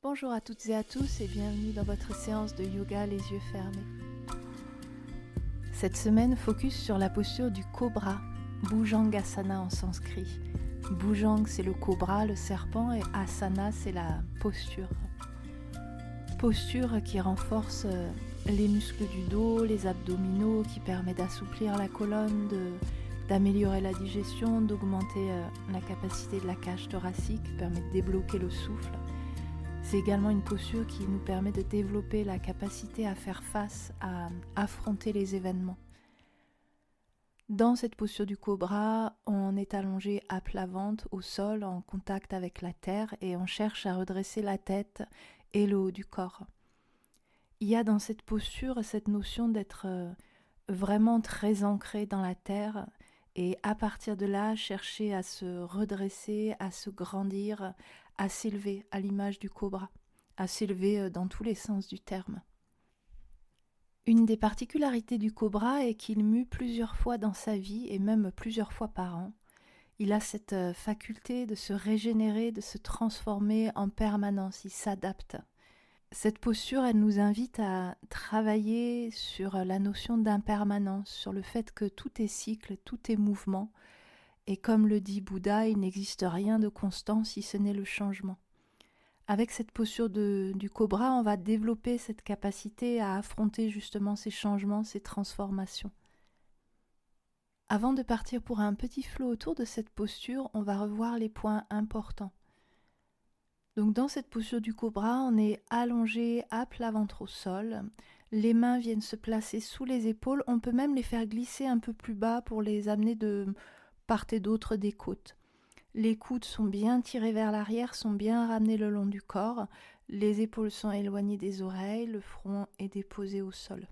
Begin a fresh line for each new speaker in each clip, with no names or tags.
Bonjour à toutes et à tous et bienvenue dans votre séance de yoga les yeux fermés. Cette semaine, focus sur la posture du cobra, Bhujangasana en sanskrit. Bhujang, c'est le cobra, le serpent, et asana, c'est la posture. Posture qui renforce les muscles du dos, les abdominaux, qui permet d'assouplir la colonne, d'améliorer la digestion, d'augmenter la capacité de la cage thoracique, qui permet de débloquer le souffle. C'est également une posture qui nous permet de développer la capacité à faire face, à affronter les événements. Dans cette posture du cobra, on est allongé à plat ventre au sol en contact avec la terre et on cherche à redresser la tête et le haut du corps. Il y a dans cette posture cette notion d'être vraiment très ancré dans la terre et à partir de là chercher à se redresser, à se grandir, à s'élever à l'image du cobra, à s'élever dans tous les sens du terme. Une des particularités du cobra est qu'il mue plusieurs fois dans sa vie et même plusieurs fois par an. Il a cette faculté de se régénérer, de se transformer en permanence, il s'adapte. Cette posture, elle nous invite à travailler sur la notion d'impermanence, sur le fait que tout est cycle, tout est mouvement. Et comme le dit Bouddha, il n'existe rien de constant si ce n'est le changement. Avec cette posture du cobra, on va développer cette capacité à affronter justement ces changements, ces transformations. Avant de partir pour un petit flow autour de cette posture, on va revoir les points importants. Donc dans cette posture du cobra, on est allongé à plat ventre au sol. Les mains viennent se placer sous les épaules. On peut même les faire glisser un peu plus bas pour les amener de part et d'autre des côtes. Les coudes sont bien tirés vers l'arrière, sont bien ramenés le long du corps. Les épaules sont éloignées des oreilles, le front est déposé au sol.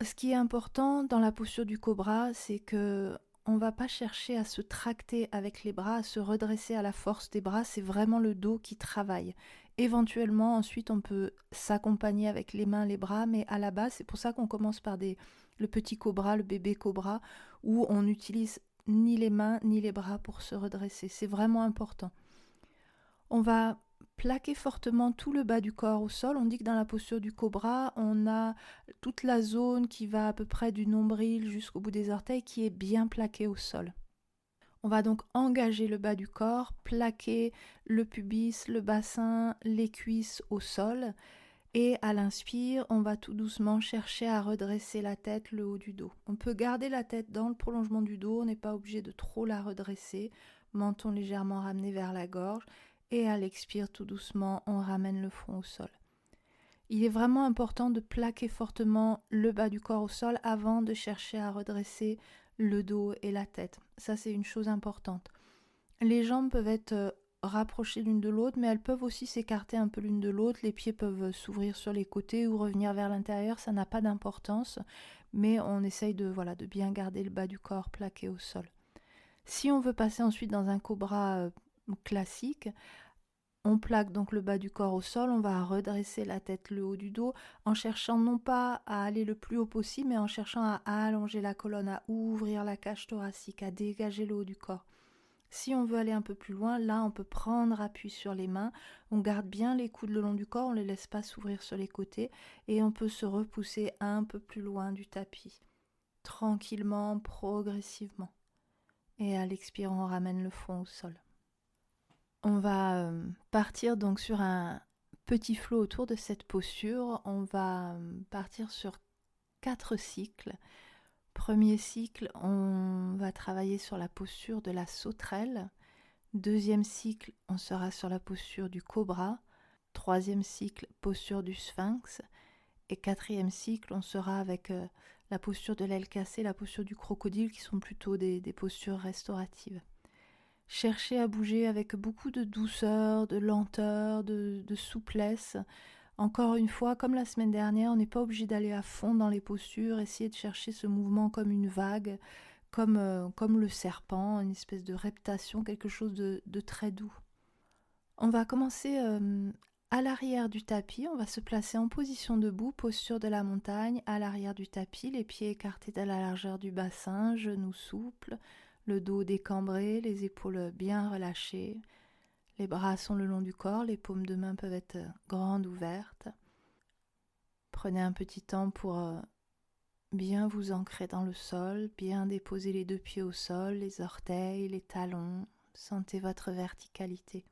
Ce qui est important dans la posture du cobra, c'est que on ne va pas chercher à se tracter avec les bras, à se redresser à la force des bras, c'est vraiment le dos qui travaille. Éventuellement, ensuite, on peut s'accompagner avec les mains, les bras, mais à la base, c'est pour ça qu'on commence par le petit cobra, le bébé cobra, où on n'utilise ni les mains ni les bras pour se redresser. C'est vraiment important. On va plaquer fortement tout le bas du corps au sol. On dit que dans la posture du cobra, on a toute la zone qui va à peu près du nombril jusqu'au bout des orteils qui est bien plaquée au sol. On va donc engager le bas du corps, plaquer le pubis, le bassin, les cuisses au sol. Et à l'inspire, on va tout doucement chercher à redresser la tête, le haut du dos. On peut garder la tête dans le prolongement du dos, on n'est pas obligé de trop la redresser. Menton légèrement ramené vers la gorge. Et à l'expire, tout doucement, on ramène le front au sol. Il est vraiment important de plaquer fortement le bas du corps au sol avant de chercher à redresser le dos et la tête. Ça, c'est une chose importante. Les jambes peuvent être rapprochées l'une de l'autre, mais elles peuvent aussi s'écarter un peu l'une de l'autre. Les pieds peuvent s'ouvrir sur les côtés ou revenir vers l'intérieur, ça n'a pas d'importance, mais on essaye de bien garder le bas du corps plaqué au sol. Si on veut passer ensuite dans un cobra classique, on plaque donc le bas du corps au sol, on va redresser la tête, le haut du dos, en cherchant non pas à aller le plus haut possible, mais en cherchant à allonger la colonne, à ouvrir la cage thoracique, à dégager le haut du corps. Si on veut aller un peu plus loin, là on peut prendre appui sur les mains, on garde bien les coudes le long du corps, on ne les laisse pas s'ouvrir sur les côtés et on peut se repousser un peu plus loin du tapis, tranquillement, progressivement. Et à l'expire, on ramène le front au sol. On va partir donc sur un petit flow autour de cette posture. On va partir sur 4 cycles. Premier cycle, on va travailler sur la posture de la sauterelle. Deuxième cycle, on sera sur la posture du cobra. Troisième cycle, posture du sphinx. Et quatrième cycle, on sera avec la posture de l'aile cassée, la posture du crocodile, qui sont plutôt des postures restauratives. Cherchez à bouger avec beaucoup de douceur, de lenteur, de souplesse. Encore une fois, comme la semaine dernière, on n'est pas obligé d'aller à fond dans les postures, essayer de chercher ce mouvement comme une vague, comme le serpent, une espèce de reptation, quelque chose de très doux. On va commencer à l'arrière du tapis, on va se placer en position debout, posture de la montagne, à l'arrière du tapis, les pieds écartés à la largeur du bassin, genoux souples, le dos décambré, les épaules bien relâchées, Les bras sont le long du corps, les paumes de main peuvent être grandes, ouvertes. Prenez un petit temps pour bien vous ancrer dans le sol, bien déposer les deux pieds au sol, les orteils, les talons. Sentez votre verticalité.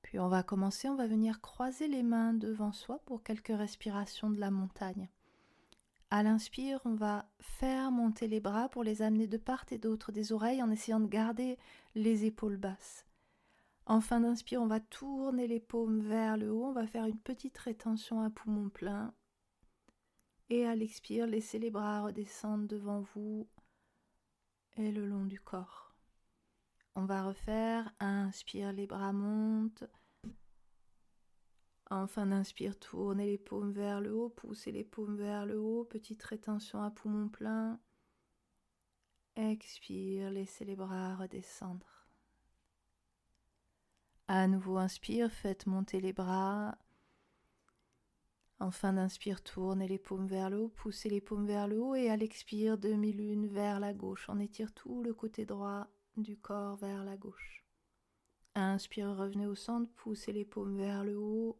Puis on va commencer, on va venir croiser les mains devant soi pour quelques respirations de la montagne. À l'inspire, on va faire monter les bras pour les amener de part et d'autre des oreilles en essayant de garder les épaules basses. En fin d'inspire, on va tourner les paumes vers le haut, on va faire une petite rétention à poumon plein. Et à l'expire, laissez les bras redescendre devant vous et le long du corps. On va refaire, inspire, les bras montent. En fin d'inspire, tournez les paumes vers le haut, poussez les paumes vers le haut, petite rétention à poumon plein. Expire, laissez les bras redescendre. À nouveau, inspire, faites monter les bras. En fin d'inspire, tournez les paumes vers le haut, poussez les paumes vers le haut et à l'expire, demi-lune vers la gauche. On étire tout le côté droit du corps vers la gauche. Inspire, revenez au centre, poussez les paumes vers le haut.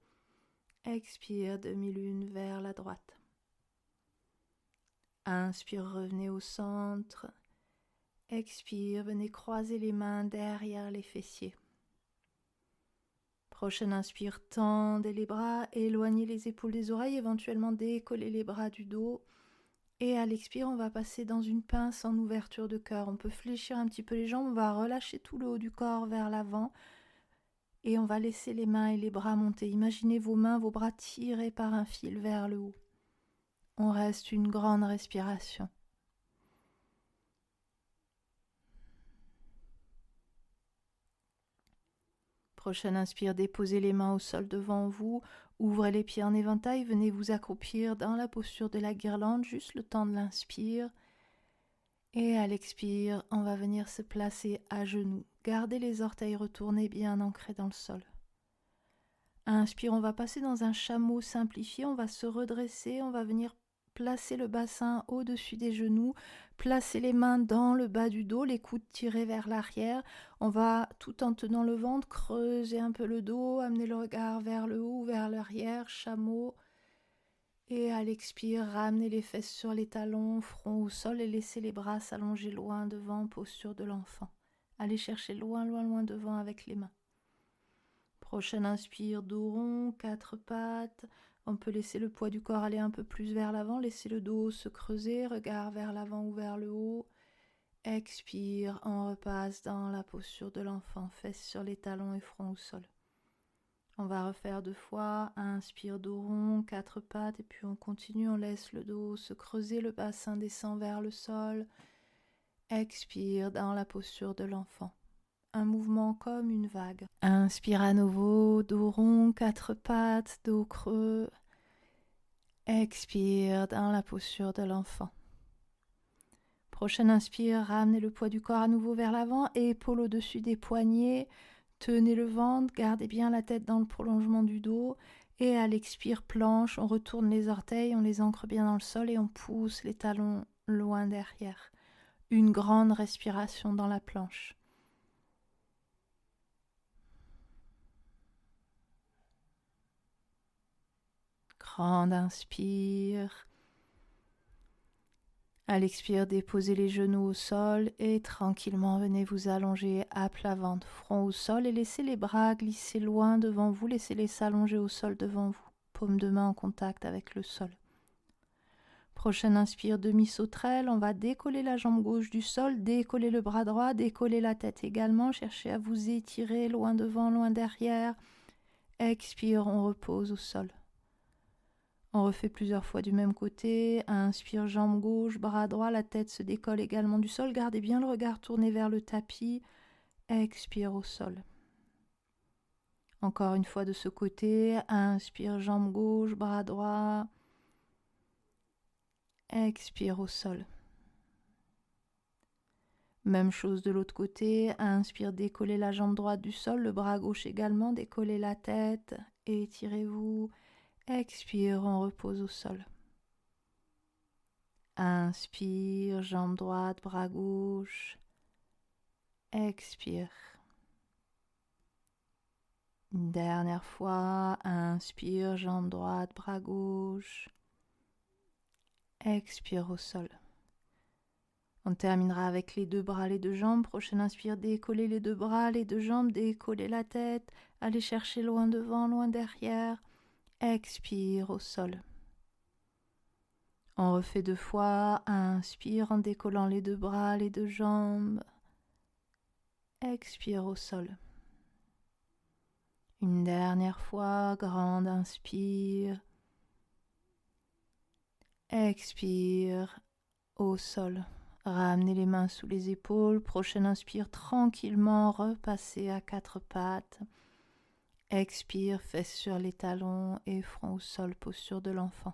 Expire, demi-lune vers la droite. Inspire, revenez au centre. Expire, venez croiser les mains derrière les fessiers. Prochaine inspire, tendez les bras, éloignez les épaules des oreilles, éventuellement décollez les bras du dos. Et à l'expire, on va passer dans une pince en ouverture de cœur. On peut fléchir un petit peu les jambes, on va relâcher tout le haut du corps vers l'avant. Et on va laisser les mains et les bras monter. Imaginez vos mains, vos bras tirés par un fil vers le haut. On reste une grande respiration. Prochaine inspire, déposez les mains au sol devant vous, ouvrez les pieds en éventail, venez vous accroupir dans la posture de la guirlande, juste le temps de l'inspire. Et à l'expire, on va venir se placer à genoux. Gardez les orteils retournés bien ancrés dans le sol. Inspire, on va passer dans un chameau simplifié, on va se redresser, on va venir placer le bassin au-dessus des genoux, placer les mains dans le bas du dos, les coudes tirés vers l'arrière. On va, tout en tenant le ventre, creuser un peu le dos, amener le regard vers le haut, vers l'arrière, chameau. Et à l'expire, ramener les fesses sur les talons, front au sol et laisser les bras s'allonger loin devant, posture de l'enfant. Allez chercher loin, loin, loin devant avec les mains. Prochaine inspire, dos rond, quatre pattes. On peut laisser le poids du corps aller un peu plus vers l'avant, laisser le dos se creuser, regard vers l'avant ou vers le haut. Expire, on repasse dans la posture de l'enfant, fesses sur les talons et front au sol. On va refaire 2 fois, inspire, dos rond, quatre pattes, et puis on continue, on laisse le dos se creuser, le bassin descend vers le sol. Expire dans la posture de l'enfant. Un mouvement comme une vague. Inspire à nouveau, dos rond, quatre pattes, dos creux. Expire dans la posture de l'enfant. Prochaine inspire, ramenez le poids du corps à nouveau vers l'avant, épaules au-dessus des poignets. Tenez le ventre, gardez bien la tête dans le prolongement du dos. Et à l'expire, planche, on retourne les orteils, on les ancre bien dans le sol et on pousse les talons loin derrière. Une grande respiration dans la planche. Grande inspire. À l'expire, déposez les genoux au sol et tranquillement venez vous allonger à plat ventre, front au sol et laissez les bras glisser loin devant vous, laissez-les s'allonger au sol devant vous, paume de main en contact avec le sol. Prochaine inspire, demi-sauterelle, on va décoller la jambe gauche du sol, décoller le bras droit, décoller la tête également, cherchez à vous étirer loin devant, loin derrière. Expire, on repose au sol. On refait plusieurs fois du même côté. Inspire, jambe gauche, bras droit, la tête se décolle également du sol. Gardez bien le regard tourné vers le tapis. Expire au sol. Encore une fois de ce côté. Inspire, jambe gauche, bras droit. Expire au sol. Même chose de l'autre côté. Inspire, décollez la jambe droite du sol, le bras gauche également. Décollez la tête. Étirez-vous. Expire, on repose au sol. Inspire, jambe droite, bras gauche. Expire. Une dernière fois, inspire, jambe droite, bras gauche. Expire au sol. On terminera avec les deux bras, les deux jambes. Prochaine inspire, décoller les deux bras, les deux jambes, décoller la tête, aller chercher loin devant, loin derrière. Expire au sol. On refait 2 fois. Inspire en décollant les deux bras, les deux jambes. Expire au sol. Une dernière fois, grande inspire. Expire au sol. Ramenez les mains sous les épaules. Prochaine inspire, tranquillement, repassez à 4 pattes. Expire, fesses sur les talons et front au sol, posture de l'enfant.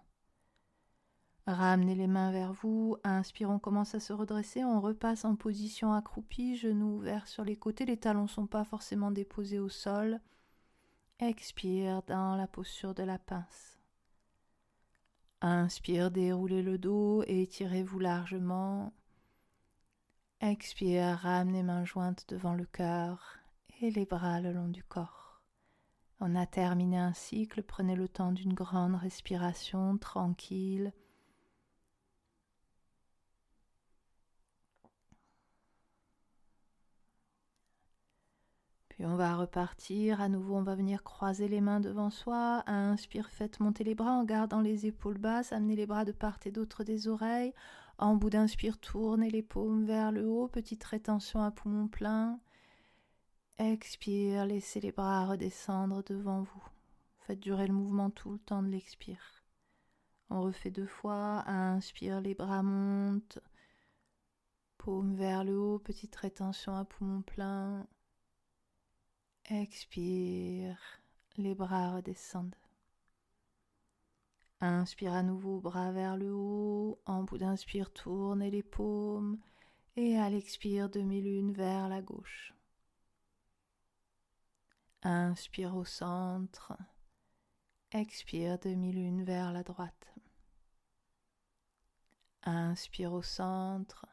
Ramenez les mains vers vous. Inspire, on commence à se redresser. On repasse en position accroupie, genoux ouverts sur les côtés. Les talons ne sont pas forcément déposés au sol. Expire dans la posture de la pince. Inspire, déroulez le dos et étirez-vous largement. Expire, ramenez mains jointes devant le cœur et les bras le long du corps. On a terminé un cycle, prenez le temps d'une grande respiration tranquille. Puis on va repartir, à nouveau on va venir croiser les mains devant soi. Inspire, faites monter les bras en gardant les épaules basses, amenez les bras de part et d'autre des oreilles. En bout d'inspire, tournez les paumes vers le haut, petite rétention à poumon plein. Expire, laissez les bras redescendre devant vous. Faites durer le mouvement tout le temps de l'expire. On refait 2 fois. Inspire, les bras montent. Paume vers le haut, petite rétention à poumon plein. Expire, les bras redescendent. Inspire à nouveau, bras vers le haut. En bout d'inspire, tournez les paumes. Et à l'expire, demi-lune vers la gauche. Inspire au centre. Expire, demi-lune vers la droite. Inspire au centre.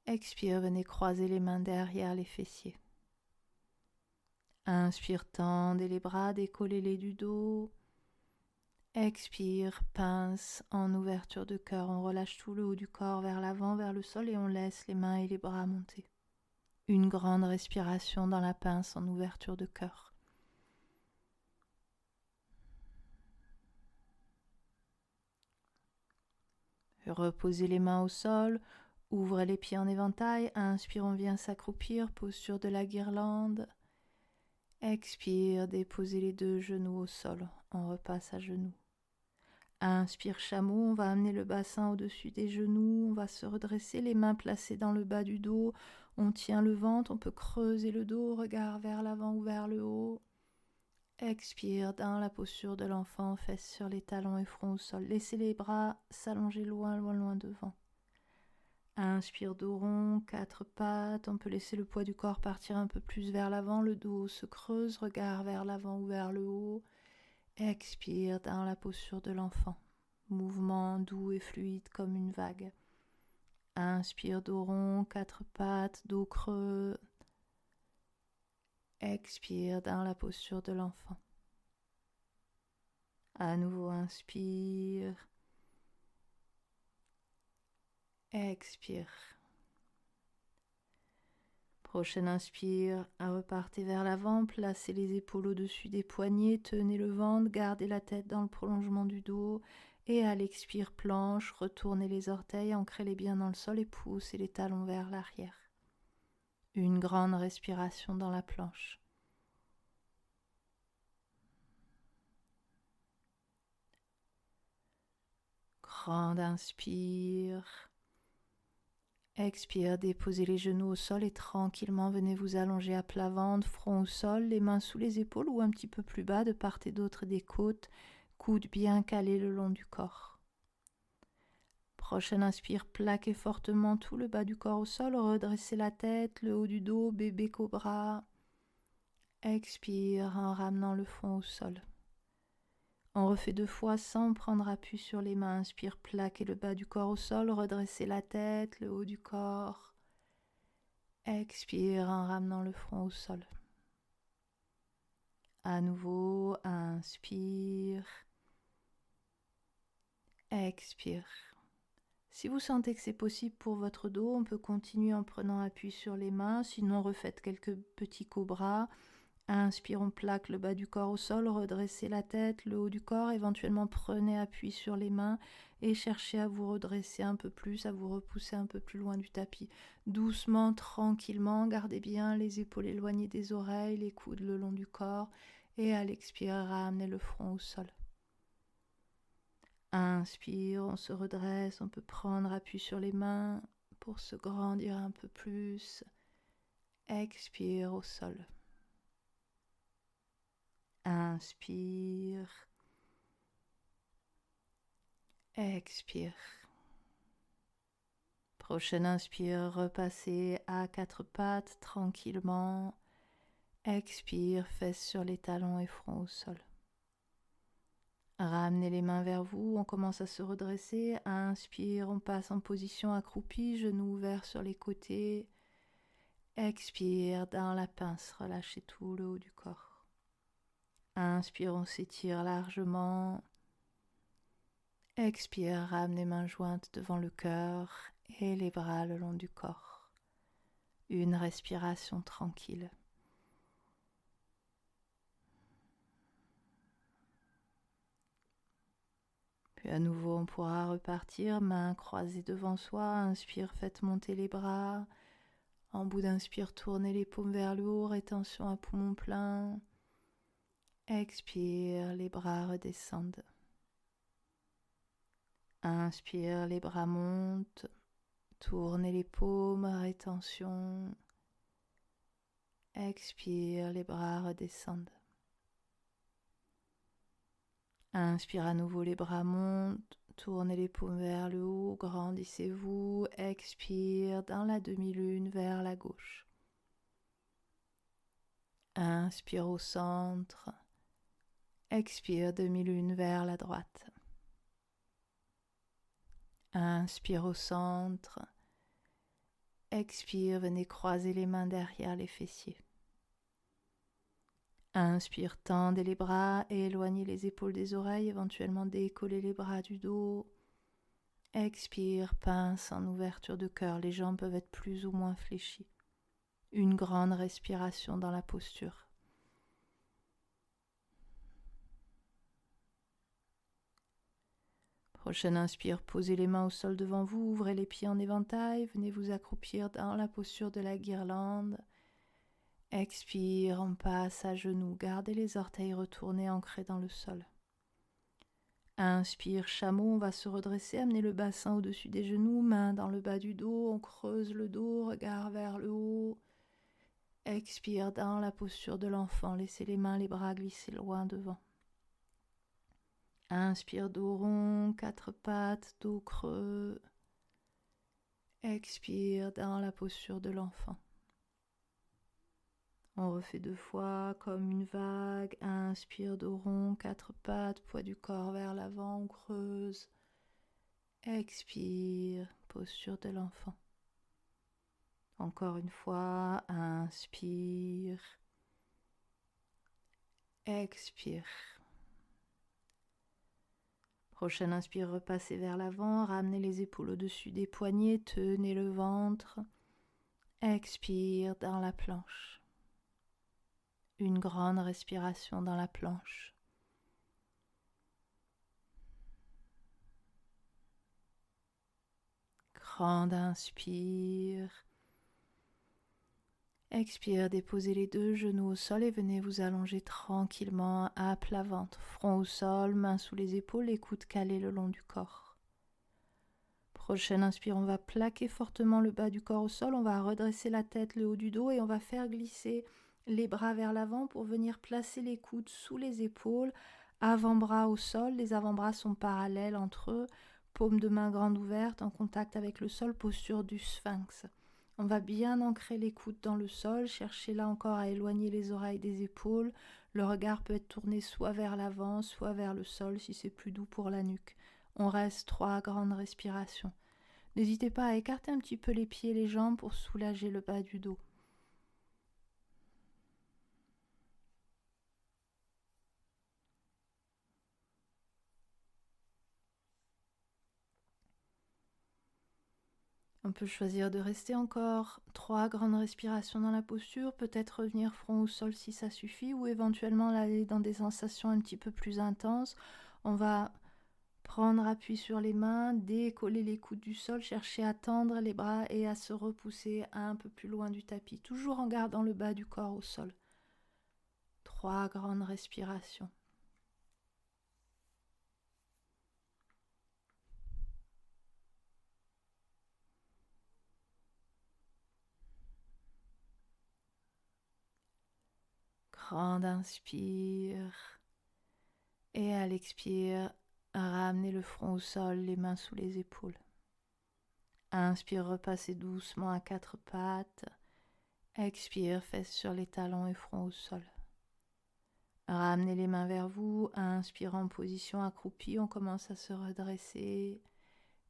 Expire, venez croiser les mains derrière les fessiers. Inspire, tendez les bras, décollez-les du dos. Expire, pince en ouverture de cœur. On relâche tout le haut du corps vers l'avant, vers le sol et on laisse les mains et les bras monter. Une grande respiration dans la pince en ouverture de cœur. Reposez les mains au sol, ouvrez les pieds en éventail. Inspire, on vient s'accroupir, posture de la guirlande. Expire, déposez les 2 genoux au sol, on repasse à genoux. Inspire, chameau, on va amener le bassin au-dessus des genoux, on va se redresser, les mains placées dans le bas du dos, on tient le ventre, on peut creuser le dos, regard vers l'avant ou vers le haut. Expire dans la posture de l'enfant, fesses sur les talons et front au sol. Laissez les bras s'allonger loin, loin, loin devant. Inspire, dos rond, 4 pattes. On peut laisser le poids du corps partir un peu plus vers l'avant. Le dos se creuse, regard vers l'avant ou vers le haut. Expire dans la posture de l'enfant. Mouvement doux et fluide comme une vague. Inspire, dos rond, 4 pattes, dos creux. Expire dans la posture de l'enfant. À nouveau, inspire. Expire. Prochaine inspire, repartez vers l'avant, placez les épaules au-dessus des poignets, tenez le ventre, gardez la tête dans le prolongement du dos. Et à l'expire, planche, retournez les orteils, ancrez-les bien dans le sol et poussez les talons vers l'arrière. Une grande respiration dans la planche. Grande inspire. Expire, déposez les genoux au sol et tranquillement venez vous allonger à plat ventre, front au sol, les mains sous les épaules ou un petit peu plus bas de part et d'autre des côtes, coudes bien calés le long du corps. Prochaine inspire, plaquez fortement tout le bas du corps au sol, redressez la tête, le haut du dos, bébé cobra. Expire en ramenant le front au sol. On refait 2 fois sans prendre appui sur les mains. Inspire, plaquez le bas du corps au sol, redressez la tête, le haut du corps. Expire en ramenant le front au sol. À nouveau, inspire. Expire. Si vous sentez que c'est possible pour votre dos, on peut continuer en prenant appui sur les mains. Sinon, refaites quelques petits cobras. Inspire, on plaque le bas du corps au sol, redressez la tête, le haut du corps, éventuellement prenez appui sur les mains et cherchez à vous redresser un peu plus, à vous repousser un peu plus loin du tapis. Doucement, tranquillement, gardez bien les épaules éloignées des oreilles, les coudes le long du corps et à l'expire, ramenez le front au sol. Inspire, on se redresse, on peut prendre appui sur les mains pour se grandir un peu plus. Expire au sol. Inspire. Expire. Prochaine inspire, repassez à quatre pattes tranquillement. Expire, fesses sur les talons et front au sol. Ramenez les mains vers vous, on commence à se redresser. Inspire, on passe en position accroupie, genoux ouverts sur les côtés. Expire, dans la pince, relâchez tout le haut du corps. Inspire, on s'étire largement. Expire, ramenez les mains jointes devant le cœur et les bras le long du corps. Une respiration tranquille. Puis à nouveau, on pourra repartir, mains croisées devant soi. Inspire, faites monter les bras. En bout d'inspire, tournez les paumes vers le haut, rétention à poumon plein. Expire, les bras redescendent. Inspire, les bras montent. Tournez les paumes, rétention. Expire, les bras redescendent. Inspire à nouveau, les bras montent. Tournez les paumes vers le haut, grandissez-vous. Expire dans la demi-lune vers la gauche. Inspire au centre. Expire, demi-lune vers la droite. Inspire au centre. Expire, venez croiser les mains derrière les fessiers. Inspire, tendez les bras et éloignez les épaules des oreilles, éventuellement décollez les bras du dos. Expire, pince en ouverture de cœur, les jambes peuvent être plus ou moins fléchies. Une grande respiration dans la posture. Prochaine inspire, posez les mains au sol devant vous, ouvrez les pieds en éventail, venez vous accroupir dans la posture de la guirlande. Expire, on passe à genoux, gardez les orteils retournés ancrés dans le sol. Inspire, chameau, on va se redresser, amener le bassin au-dessus des genoux, mains dans le bas du dos, on creuse le dos, regard vers le haut. Expire dans la posture de l'enfant, laissez les mains, les bras glisser loin devant. Inspire, dos rond, quatre pattes, dos creux. Expire dans la posture de l'enfant. On refait 2 fois comme une vague. Inspire, dos rond, quatre pattes, poids du corps vers l'avant, on creuse. Expire, posture de l'enfant. Encore une fois, inspire. Expire. Prochaine inspire, repassez vers l'avant, ramenez les épaules au-dessus des poignets, tenez le ventre. Expire dans la planche. Une grande respiration dans la planche. Grande inspire. Expire, déposez les 2 genoux au sol et venez vous allonger tranquillement à plat ventre, front au sol, mains sous les épaules, les coudes calés le long du corps. Prochaine inspire, on va plaquer fortement le bas du corps au sol, on va redresser la tête, le haut du dos et on va faire glisser les bras vers l'avant pour venir placer les coudes sous les épaules, avant-bras au sol, les avant-bras sont parallèles entre eux, paume de main grande ouverte en contact avec le sol, posture du sphinx. On va bien ancrer les coudes dans le sol, chercher là encore à éloigner les oreilles des épaules. Le regard peut être tourné soit vers l'avant, soit vers le sol si c'est plus doux pour la nuque. On reste 3 grandes respirations. N'hésitez pas à écarter un petit peu les pieds et les jambes pour soulager le bas du dos. On peut choisir de rester encore 3 grandes respirations dans la posture, peut-être revenir front au sol si ça suffit, ou éventuellement aller dans des sensations un petit peu plus intenses. On va prendre appui sur les mains, décoller les coudes du sol, chercher à tendre les bras et à se repousser un peu plus loin du tapis, toujours en gardant le bas du corps au sol. 3 grandes respirations. Grande inspire. Et à l'expire, ramenez le front au sol, les mains sous les épaules. Inspire, repassez doucement à 4 pattes. Expire, fesses sur les talons et front au sol. Ramenez les mains vers vous. Inspire en position accroupie, on commence à se redresser.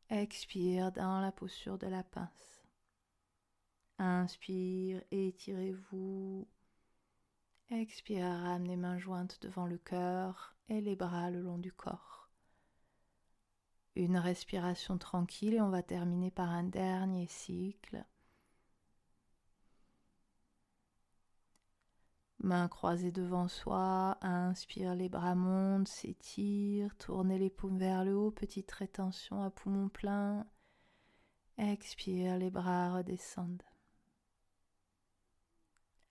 Expire dans la posture de la pince. Inspire, étirez-vous. Expire, ramenez mains jointes devant le cœur et les bras le long du corps. Une respiration tranquille et on va terminer par un dernier cycle. Mains croisées devant soi, inspire, les bras montent, s'étirent, tournez les paumes vers le haut, petite rétention à poumon plein. Expire, les bras redescendent.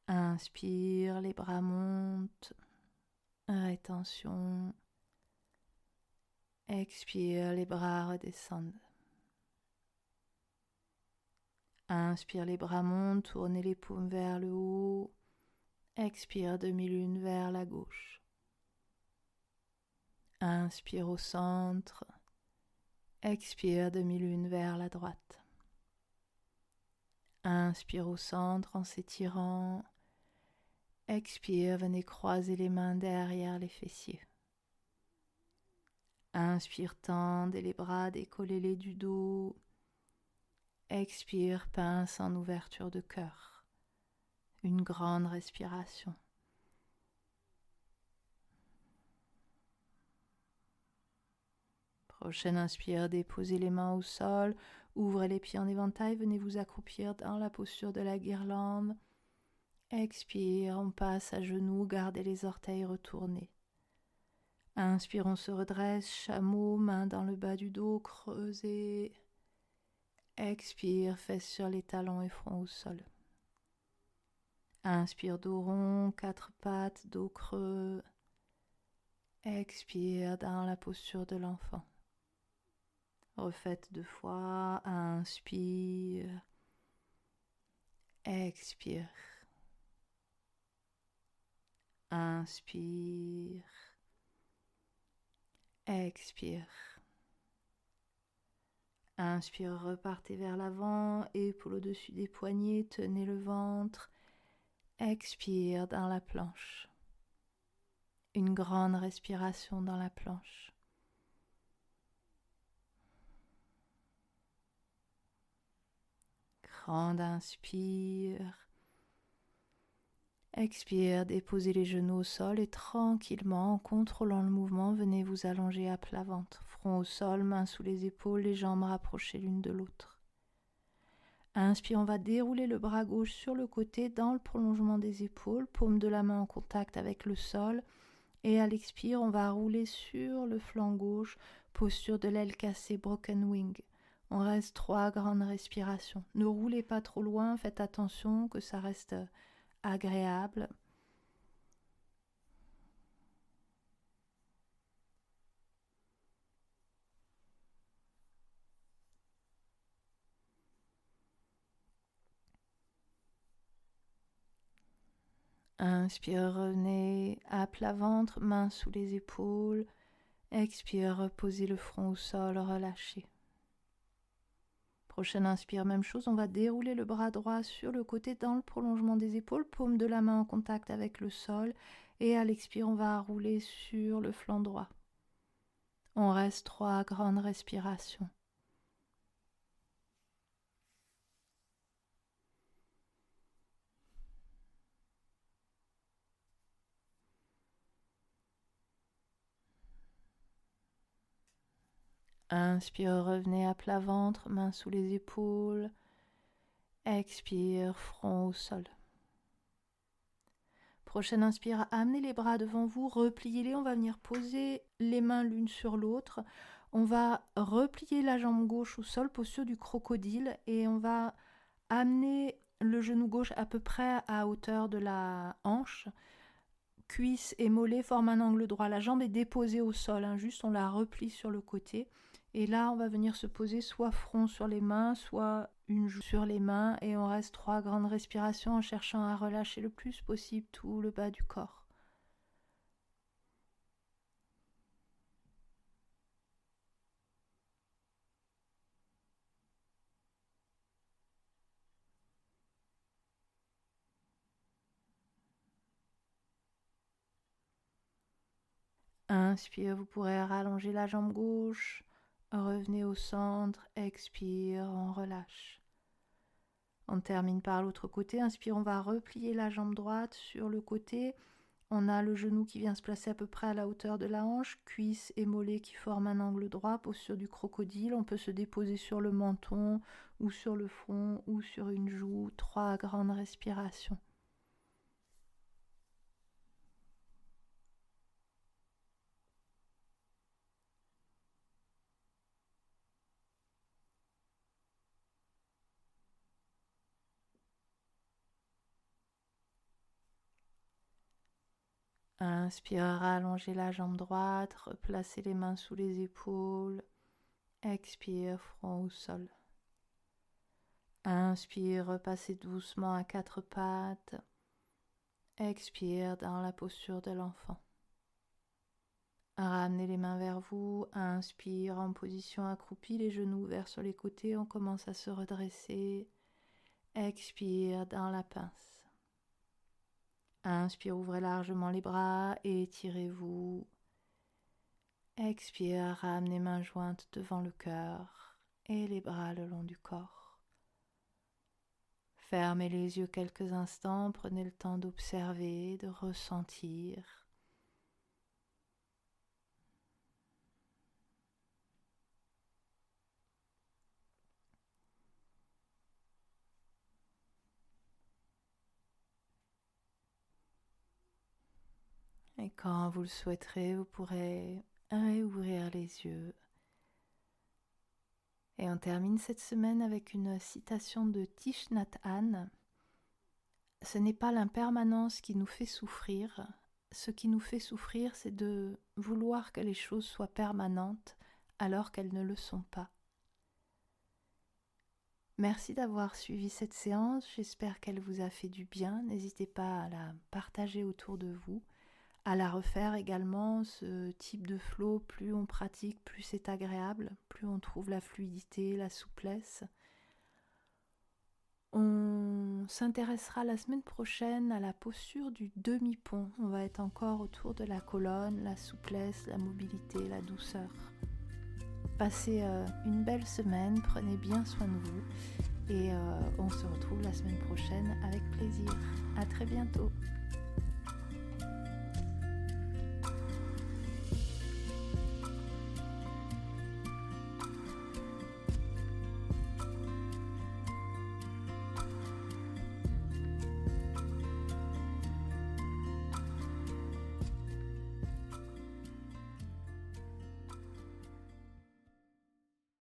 Inspire, les bras montent, rétention. Expire, les bras redescendent. Inspire, les bras montent, tournez les paumes vers le haut. Expire, demi-lune vers la gauche. Inspire au centre. Expire, demi-lune vers la droite. Inspire au centre en s'étirant. Expire, venez croiser les mains derrière les fessiers. Inspire, tendez les bras, décollez-les du dos. Expire, pince en ouverture de cœur. Une grande respiration. Prochaine inspire, déposez les mains au sol, ouvrez les pieds en éventail, venez vous accroupir dans la posture de la guirlande. Expire, on passe à genoux, gardez les orteils retournés. Inspire, on se redresse, chameau, main dans le bas du dos, creusez. Expire, fesses sur les talons et front au sol. Inspire, dos rond, 4 pattes, dos creux. Expire dans la posture de l'enfant. Refaites 2 fois. Inspire. Expire. Inspire. Expire. Inspire, repartez vers l'avant, épaule au-dessus des poignets, tenez le ventre. Expire dans la planche. Une grande respiration dans la planche. Grande inspire. Expire, déposez les genoux au sol et tranquillement, en contrôlant le mouvement, venez vous allonger à plat ventre. Front au sol, mains sous les épaules, les jambes rapprochées l'une de l'autre. Inspire, on va dérouler le bras gauche sur le côté dans le prolongement des épaules, paume de la main en contact avec le sol. Et à l'expire, on va rouler sur le flanc gauche, posture de l'aile cassée, broken wing. On reste 3 grandes respirations. Ne roulez pas trop loin, faites attention que ça reste agréable. Inspire, revenez à plat ventre, mains sous les épaules. Expire, reposez le front au sol, relâchez. Prochaine inspire, même chose, on va dérouler le bras droit sur le côté dans le prolongement des épaules, paume de la main en contact avec le sol. Et à l'expire, on va rouler sur le flanc droit. On reste 3 grandes respirations. Inspire, revenez à plat ventre, mains sous les épaules. Expire, front au sol. Prochaine inspire, amenez les bras devant vous, repliez-les. On va venir poser les mains l'une sur l'autre. On va replier la jambe gauche au sol, posture du crocodile, et on va amener le genou gauche à peu près à hauteur de la hanche. Cuisse et mollet forment un angle droit. La jambe est déposée au sol, juste on la replie sur le côté. Et là, on va venir se poser soit front sur les mains, soit une joue sur les mains. Et on reste 3 grandes respirations en cherchant à relâcher le plus possible tout le bas du corps. Inspire, vous pourrez rallonger la jambe gauche. Revenez au centre. Expire, on relâche. On termine par l'autre côté. Inspire, on va replier la jambe droite sur le côté. On a le genou qui vient se placer à peu près à la hauteur de la hanche, cuisse et mollet qui forment un angle droit, posture du crocodile. On peut se déposer sur le menton ou sur le front ou sur une joue. 3 grandes respirations. Inspire, rallongez la jambe droite, replacez les mains sous les épaules. Expire, front au sol. Inspire, repassez doucement à 4 pattes. Expire dans la posture de l'enfant. Ramenez les mains vers vous. Inspire en position accroupie, les genoux ouverts sur les côtés. On commence à se redresser. Expire dans la pince. Inspire, ouvrez largement les bras et étirez-vous. Expire, ramenez mains jointes devant le cœur et les bras le long du corps. Fermez les yeux quelques instants, prenez le temps d'observer, de ressentir. Et quand vous le souhaiterez, vous pourrez réouvrir les yeux. Et on termine cette semaine avec une citation de Thich Nhat Hanh. Ce n'est pas l'impermanence qui nous fait souffrir. Ce qui nous fait souffrir, c'est de vouloir que les choses soient permanentes alors qu'elles ne le sont pas. Merci d'avoir suivi cette séance. J'espère qu'elle vous a fait du bien. N'hésitez pas à la partager autour de vous, à la refaire également. Ce type de flow, plus on pratique, plus c'est agréable, plus on trouve la fluidité, la souplesse. On s'intéressera la semaine prochaine à la posture du demi-pont. On va être encore autour de la colonne, la souplesse, la mobilité, la douceur. Passez une belle semaine, prenez bien soin de vous et on se retrouve la semaine prochaine avec plaisir. À très bientôt.